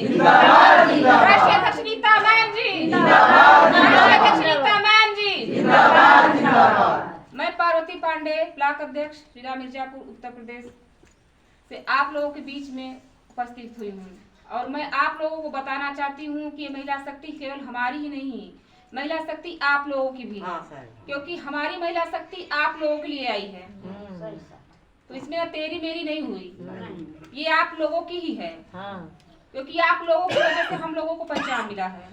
जिंदाबाद जिंदाबाद। राष्ट्रीय अध्यक्ष नीता मैम जी जिंदाबाद राष्ट्रीय अध्यक्ष नीता मैम जी जिंदाबाद जिंदाबाद। मैं पार्वती पांडे, ब्लॉक अध्यक्ष जिला मिर्जापुर उत्तर प्रदेश से आप लोगों के बीच में उपस्थित हुई हूँ और मैं आप लोगों को बताना चाहती हूँ कि महिला शक्ति केवल हमारी ही नहीं, महिला शक्ति आप लोगों की भी है, क्योंकि हमारी महिला शक्ति आप लोगों के लिए आई है। तो इसमें ना तेरी मेरी नहीं हुई, ये आप लोगों की ही है, क्योंकि आप लोगों की वजह से हम लोगों को पहचान मिला है।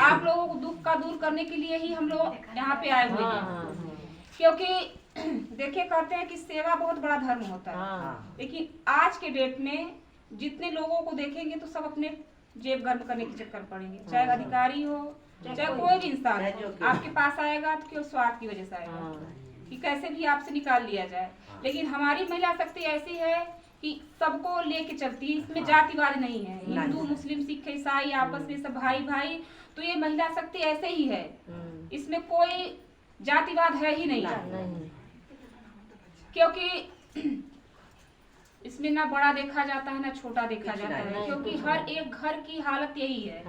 आप लोगों को दुख का दूर करने के लिए ही हम लोग यहाँ पे आए हुए हैं, क्योंकि देखिए कहते हैं कि सेवा बहुत बड़ा धर्म होता है, लेकिन आज के डेट में जितने लोगों को देखेंगे तो सब अपने जेब गर्म करने के चक्कर पड़ेंगे, चाहे अधिकारी हो चाहे कोई भी इंसान हो, आपके पास आएगा तो केवल स्वार्थ की वजह से आएगा कि कैसे भी आपसे निकाल लिया जाए। लेकिन हमारी महिला शक्ति ऐसी है कि सबको लेके चलती है, इसमें जातिवाद नहीं है, हिंदू मुस्लिम सिख ईसाई आपस में सब भाई भाई। तो ये महिला शक्ति ऐसे ही है, इसमें कोई जातिवाद है ही नहीं, क्योंकि इसमें ना बड़ा देखा जाता है ना छोटा देखा जाता है, क्योंकि हर एक घर की हालत यही है,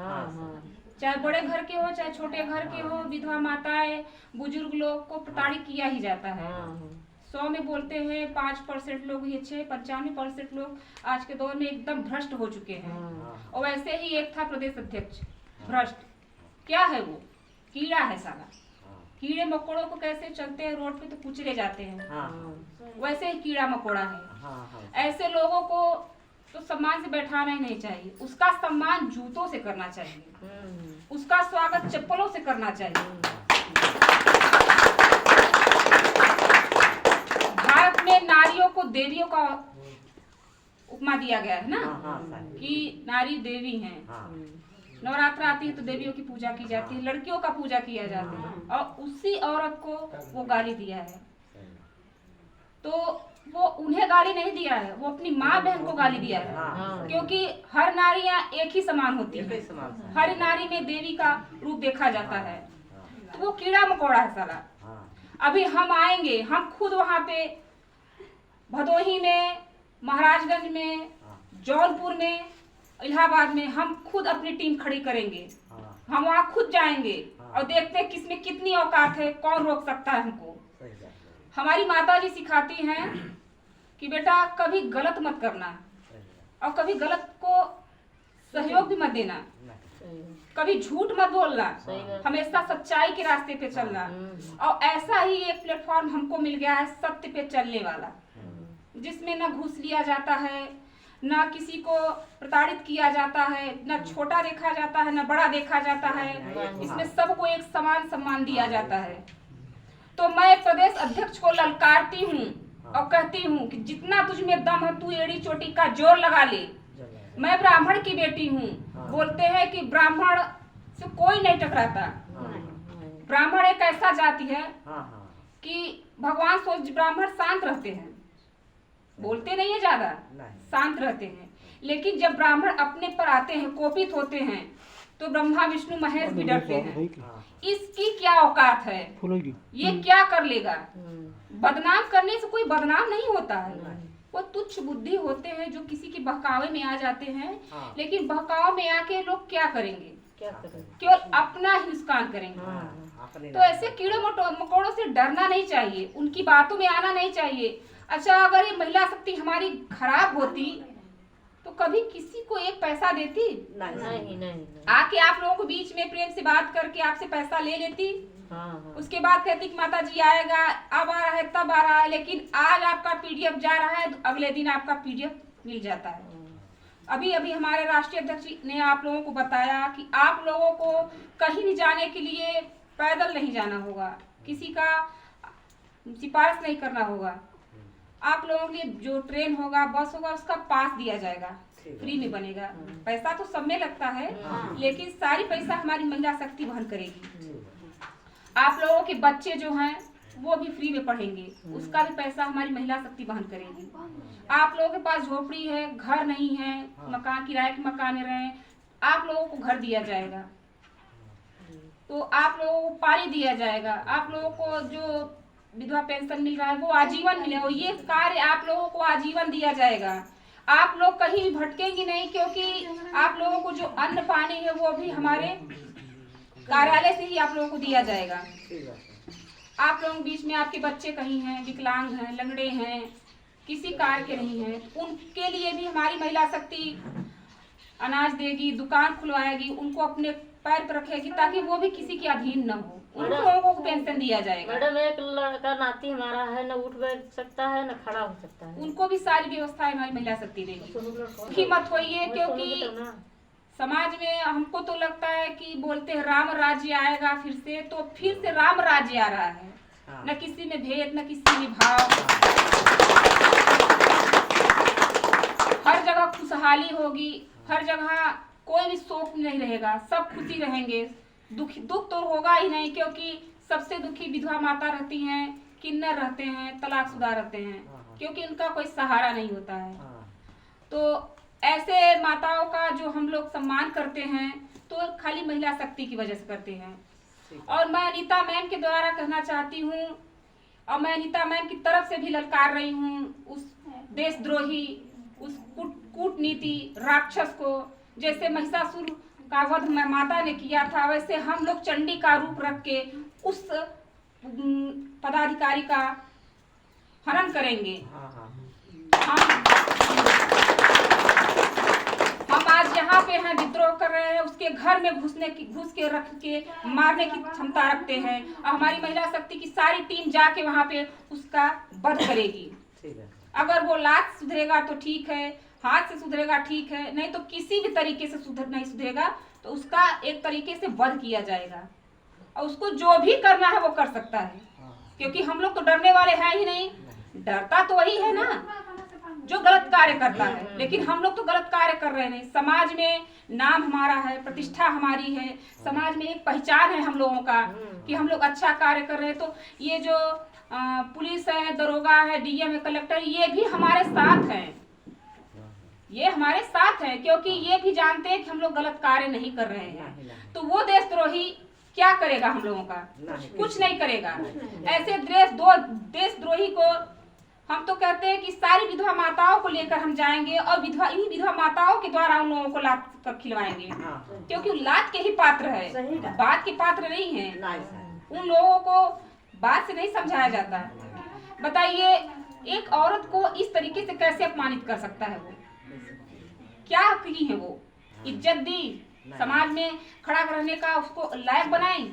चाहे बड़े घर के हो चाहे छोटे घर के हो, विधवा माताएं बुजुर्ग लोग को प्रताड़ित किया ही जाता है। 100 में बोलते हैं 5% लोग ही अच्छे, 95% लोग आज के दौर में एकदम भ्रष्ट हो चुके हैं। और वैसे ही एक था प्रदेश अध्यक्ष भ्रष्ट, क्या है वो? कीड़ा है साला। कीड़े मकोड़ों को कैसे चलते हैं रोड पे तो कुचले जाते हैं, वैसे ही कीड़ा मकोड़ा है। ऐसे लोगों को तो सम्मान से बैठाना ही नहीं चाहिए, उसका सम्मान जूतों से करना चाहिए, उसका स्वागत चप्पलों से करना चाहिए। भारत में नारियों को देवियों का उपमा दिया गया है ना, कि नारी देवी हैं। नवरात्र आती है तो देवियों की पूजा की जाती है, लड़कियों का पूजा किया जाता है, और उसी औरत को वो गाली दिया है। तो वो उन्हें गाली नहीं दिया है, वो अपनी माँ बहन को गाली दिया है, क्योंकि हर नारियां एक ही समान होती है, हर नारी में देवी का रूप देखा जाता है। तो वो कीड़ा मकोड़ा है साला। अभी हम आएंगे, हम खुद वहाँ पे भदोही में, महाराजगंज में, जौनपुर में, इलाहाबाद में हम खुद अपनी टीम खड़ी करेंगे। हम वहाँ खुद जाएंगे और देखते हैं किसमें कितनी औकात है, कौन रोक सकता है हमको। हमारी माता जी सिखाती हैं कि बेटा कभी गलत मत करना और कभी गलत को सहयोग भी मत देना, कभी झूठ मत बोलना, हमेशा सच्चाई के रास्ते पे चलना। और ऐसा ही एक प्लेटफॉर्म हमको मिल गया है सत्य पे चलने वाला, जिसमें न घूस लिया जाता है, ना किसी को प्रताड़ित किया जाता है, ना छोटा देखा जाता है ना बड़ा देखा जाता है, इसमें सबको एक समान सम्मान दिया जाता है। तो मैं प्रदेश अध्यक्ष को ललकारती हूँ और कहती हूँ कि जितना तुझ में दम है तू एड़ी चोटी का जोर लगा ले। मैं ब्राह्मण की बेटी हूँ, बोलते हैं कि ब्राह्मण से कोई नहीं टकराता। ब्राह्मण एक ऐसा जाति है कि भगवान सोच ब्राह्मण शांत रहते हैं, बोलते नहीं है ज्यादा, शांत रहते हैं। लेकिन जब ब्राह्मण अपने पर आते हैं, कोपित होते हैं, तो ब्रह्मा विष्णु महेश भी डरते हैं। इसकी क्या औकात है, ये क्या कर लेगा? बदनाम करने से कोई बदनाम नहीं होता है, वो तुच्छ बुद्धि होते हैं जो किसी के बहकावे में आ जाते हैं। लेकिन बहकाव में आके लोग क्या करेंगे? केवल अपना ही नुकसान करेंगे। तो ऐसे कीड़े मकोड़ों से डरना नहीं चाहिए, उनकी बातों में आना नहीं चाहिए। अच्छा, अगर ये महिला शक्ति हमारी खराब होती तो कभी किसी को एक पैसा देती? नहीं। आके आप लोगों को बीच में प्रेम से बात करके आपसे पैसा ले लेती, उसके बाद कहती कि माता जी आएगा, अब आ रहा है तब आ रहा है। लेकिन आज आपका पीडीएफ जा रहा है तो अगले दिन आपका पीडीएफ मिल जाता है। अभी अभी हमारे राष्ट्रीय अध्यक्ष ने आप लोगों को बताया कि आप लोगों को कहीं भी जाने के लिए पैदल नहीं जाना होगा, किसी का सिफारिश नहीं करना होगा। आप लोगों के लिए जो ट्रेन होगा, बस होगा, उसका पास दिया जाएगा, फ्री में बनेगा। पैसा तो सब में लगता है, लेकिन सारी पैसा हमारी महिला शक्ति वहन करेगी। आप लोगों के बच्चे जो हैं वो भी फ्री में पढ़ेंगे, उसका भी पैसा हमारी महिला शक्ति वहन करेगी। आप लोगों के पास झोपड़ी है, घर नहीं है, मकान किराए के मकान में रहे, आप लोगों को घर दिया जाएगा, तो आप लोगों को पानी दिया जाएगा, आप लोगों को जो विधवा पेंशन मिल रहा है वो आजीवन मिले, और ये कार्य आप लोगों को आजीवन दिया जाएगा। आप लोग कहीं भी भटकेंगी नहीं, क्योंकि आप लोगों को जो अन्न पानी है वो भी हमारे कार्यालय से ही आप लोगों को दिया जाएगा। आप लोगों के बीच में आपके बच्चे कहीं हैं, विकलांग हैं, लंगड़े हैं, किसी कार्य के नहीं हैं, उनके लिए भी हमारी महिला शक्ति अनाज देगी, दुकान खुलवाएगी, उनको अपने पैर पर रखेगी, ताकि वो भी किसी के अधीन न हो। उन लोगों को पेंशन दिया जाएगा। मैडम, एक लड़का नाती हमारा है, न उठ बैठ सकता है न खड़ा हो सकता है, उनको भी सारी व्यवस्था हमारी महिला शक्ति देगी। हिम्मत होइए, क्योंकि समाज में हमको तो लगता है कि बोलते हैं राम राज्य आएगा फिर से, तो फिर से राम राज्य आ रहा है। न किसी में भेद, न किसी में भाव, हर जगह खुशहाली होगी, हर जगह कोई भी शोक नहीं रहेगा, सब खुशी रहेंगे। दुख तो होगा ही नहीं, क्योंकि सबसे दुखी विधवा माता रहती हैं, किन्नर रहते हैं, तलाकशुदा रहते हैं, क्योंकि उनका कोई सहारा नहीं होता है। तो ऐसे माताओं का जो हम लोग सम्मान करते हैं, तो खाली महिला शक्ति की वजह से करते हैं। और मैं अनीता मैम के द्वारा कहना चाहती हूँ, और मैं अनीता मैम की तरफ से भी ललकार रही हूँ उस देशद्रोही, उस कूटनीति राक्षस को। जैसे महिषासुर का वध माता ने किया था, वैसे हम लोग चंडी का रूप रख के उस पदाधिकारी का हनन करेंगे। हम आज यहाँ पे हैं, विद्रोह कर रहे हैं, उसके घर में घुस के रख के मारने की क्षमता रखते हैं, और हमारी महिला शक्ति की सारी टीम जाके वहाँ पे उसका वध करेगी। अगर वो लात सुधरेगा तो ठीक है, हाथ से सुधरेगा ठीक है, नहीं तो किसी भी तरीके से नहीं सुधरेगा तो उसका एक तरीके से वध किया जाएगा। और उसको जो भी करना है वो कर सकता है, क्योंकि हम लोग तो डरने वाले हैं ही नहीं। डरता तो वही है ना जो गलत कार्य करता है, लेकिन हम लोग तो गलत कार्य कर रहे नहीं। समाज में नाम हमारा है, प्रतिष्ठा हमारी है, समाज में एक पहचान है हम लोगों का कि हम लोग अच्छा कार्य कर रहे हैं। तो ये जो पुलिस है, दरोगा है, डीएम है, कलेक्टर, ये भी हमारे साथ हैं, ये हमारे साथ है, क्योंकि ये भी जानते हैं कि हम लोग गलत कार्य नहीं कर रहे हैं। तो वो देशद्रोही क्या करेगा हम लोगों का? कुछ नहीं करेगा। ऐसे देशद्रोही को हम तो कहते हैं कि सारी विधवा माताओं को लेकर हम जाएंगे और इन्हीं विधवा माताओं के द्वारा उन लोगों को लात कर खिलवाएंगे, क्योंकि लात के ही पात्र है, बात के पात्र नहीं है। उन लोगों को बात से नहीं समझाया जाता है। बताइए, एक औरत को इस तरीके से कैसे अपमानित कर सकता है? वो क्या की है? वो इज्जत दी, समाज में खड़ा रहने का उसको लायक बनाई,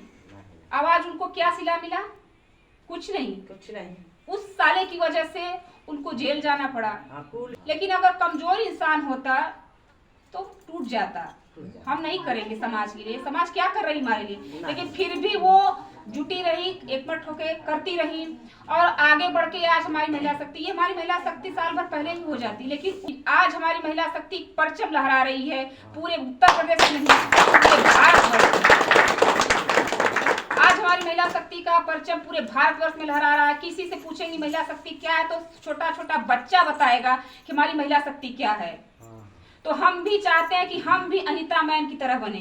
आवाज उनको क्या सिला मिला? कुछ नहीं। उस साले की वजह से उनको जेल जाना पड़ा। लेकिन अगर कमजोर इंसान होता तो टूट जाता। हम नहीं करेंगे समाज के लिए, समाज क्या कर रही हमारे लिए, लेकिन फिर भी वो जुटी रही, एकमठ होके करती रही और आगे बढ़ के आज हमारी महिला शक्ति, ये हमारी महिला शक्ति साल भर पहले ही हो जाती, लेकिन आज हमारी महिला शक्ति परचम लहरा रही है पूरे उत्तर प्रदेश में नहीं, पूरे भारतवर्ष। आज हमारी महिला शक्ति का परचम पूरे भारतवर्ष में लहरा रहा है। किसी से पूछेंगे महिला शक्ति क्या है तो छोटा छोटा बच्चा बताएगा कि हमारी महिला शक्ति क्या है। तो हम भी चाहते हैं कि हम भी अनीता मैम की तरह बने,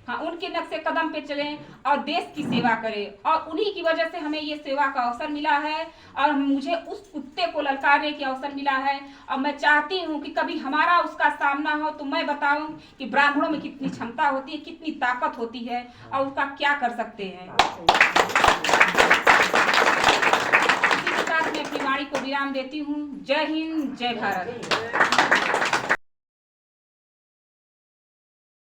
हाँ, उनके नक्शे कदम पे चलें और देश की सेवा करें। और उन्हीं की वजह से हमें ये सेवा का अवसर मिला है और मुझे उस कुत्ते को ललकारने की अवसर मिला है। और मैं चाहती हूँ कि कभी हमारा उसका सामना हो तो मैं बताऊं कि ब्राह्मणों में कितनी क्षमता होती है, कितनी ताकत होती है और उसका क्या कर सकते हैं। इसी के साथ मैं अपनी वाणी को विराम देती हूँ। जय हिंद, जय भारत।